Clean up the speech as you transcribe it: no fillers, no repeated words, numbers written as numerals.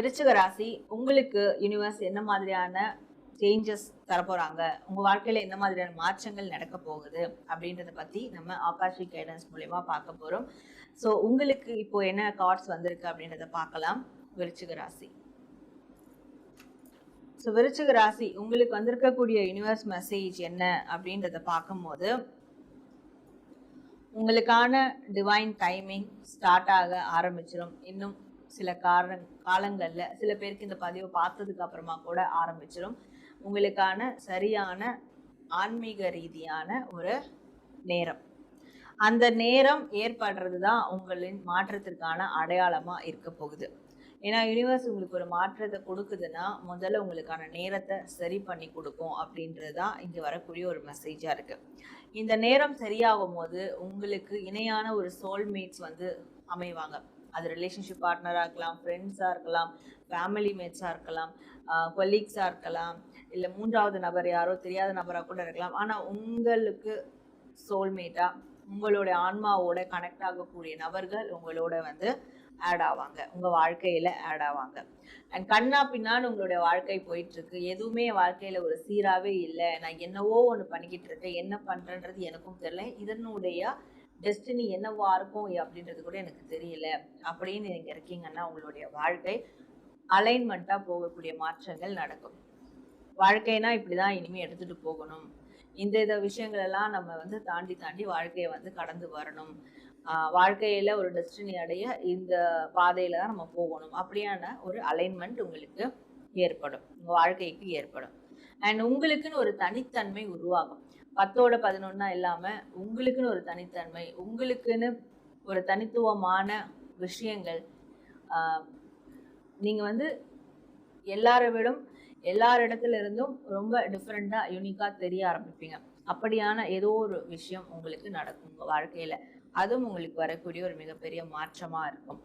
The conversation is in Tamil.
விருச்சிக ராசி உங்களுக்கு யூனிவர்ஸ் என்ன மாதிரியான சேஞ்சஸ் தரப்போறாங்க, உங்க வாழ்க்கையில என்ன மாதிரியான மாற்றங்கள் நடக்க போகுது அப்படின்றத பத்தி நம்ம ஆகாஷிக் கைடன்ஸ் மூலமா பார்க்க போறோம். ஸோ உங்களுக்கு இப்போ என்ன கார்ட்ஸ் வந்திருக்கு அப்படின்றத பார்க்கலாம். விருச்சிக ராசி. ஸோ விருச்சிக ராசி உங்களுக்கு வந்திருக்கக்கூடிய யூனிவர்ஸ் மெசேஜ் என்ன அப்படின்றத பார்க்கும்போது, உங்களுக்கான டிவைன் டைமிங் ஸ்டார்ட் ஆக ஆரம்பிச்சிடும். இன்னும் சில காலங்கள்ல சில பேருக்கு இந்த பதிவை பார்த்ததுக்கு அப்புறமா கூட ஆரம்பிச்சிடும். உங்களுக்கான சரியான ஆன்மீக ரீதியான ஒரு நேரம். அந்த நேரம் ஏற்படுறது தான் உங்களின் மாற்றத்திற்கான அடையாளமா இருக்க போகுது. ஏன்னா யூனிவர்ஸ் உங்களுக்கு ஒரு மாற்றத்தை கொடுக்குதுன்னா முதல்ல உங்களுக்கான நேரத்தை சரி பண்ணி கொடுக்கும் அப்படின்றது தான் இங்கே வரக்கூடிய ஒரு மெசேஜாக இருக்கு. இந்த நேரம் சரியாகும் போது உங்களுக்கு இணையான ஒரு சோல்மேட்ஸ் வந்து அமைவாங்க. அது ரிலேஷன்ஷிப் பார்ட்னராக இருக்கலாம், ஃப்ரெண்ட்ஸாக இருக்கலாம், ஃபேமிலி மேட்ஸாக இருக்கலாம், கொலீக்ஸாக இருக்கலாம், இல்லை மூன்றாவது நபர் யாரோ தெரியாத நபராக கூட இருக்கலாம். ஆனால் உங்களுக்கு சோல்மேட்டாக உங்களுடைய ஆன்மாவோட கனெக்ட் ஆகக்கூடிய நபர்கள் உங்களோட வந்து ஆட் ஆவாங்க, உங்க வாழ்க்கையில ஆட் ஆவாங்க. அண்ட் கண்ணா பின்னான்னு உங்களுடைய வாழ்க்கை போயிட்டு இருக்கு, எதுவுமே வாழ்க்கையில ஒரு சீராவே இல்லை, நான் என்னவோ ஒன்று பண்ணிக்கிட்டு இருக்கேன், என்ன பண்றேன்றது எனக்கும் தெரியல, இதனுடைய டெஸ்டினி என்னவா இருக்கும் அப்படின்றது கூட எனக்கு தெரியல அப்படின்னு நீங்க இருக்கீங்கன்னா உங்களுடைய வாழ்க்கை அலைன்மெண்டா போகக்கூடிய மாற்றங்கள் நடக்கும். வாழ்க்கைனா இப்படிதான் இனிமே எடுத்துட்டு போகணும், இந்த விஷயங்கள் எல்லாம் நம்ம வந்து தாண்டி தாண்டி வாழ்க்கையை வந்து கடந்து வரணும், வாழ்க்கையில ஒரு டெஸ்டினி அடைய இந்த பாதையில தான் நம்ம போகணும், அப்படியான ஒரு அலைன்மெண்ட் உங்களுக்கு ஏற்படும், உங்க வாழ்க்கைக்கு ஏற்படும். அண்ட் உங்களுக்குன்னு ஒரு தனித்தன்மை உருவாகும். 10ஓட 11 இல்லாம உங்களுக்குன்னு ஒரு தனித்தன்மை, உங்களுக்குன்னு ஒரு தனித்துவமான விஷயங்கள், நீங்க வந்து எல்லாரை விடும் எல்லாரிடத்துல இருந்தும் ரொம்ப டிஃப்ரெண்டா யூனிக்கா தெரிய ஆரம்பிப்பீங்க. அப்படியான ஏதோ ஒரு விஷயம் உங்களுக்கு நடக்கும் உங்க வாழ்க்கையில. அதுவும் உங்களுக்கு வரக்கூடிய ஒரு மிகப்பெரிய மாற்றமா இருக்கும்.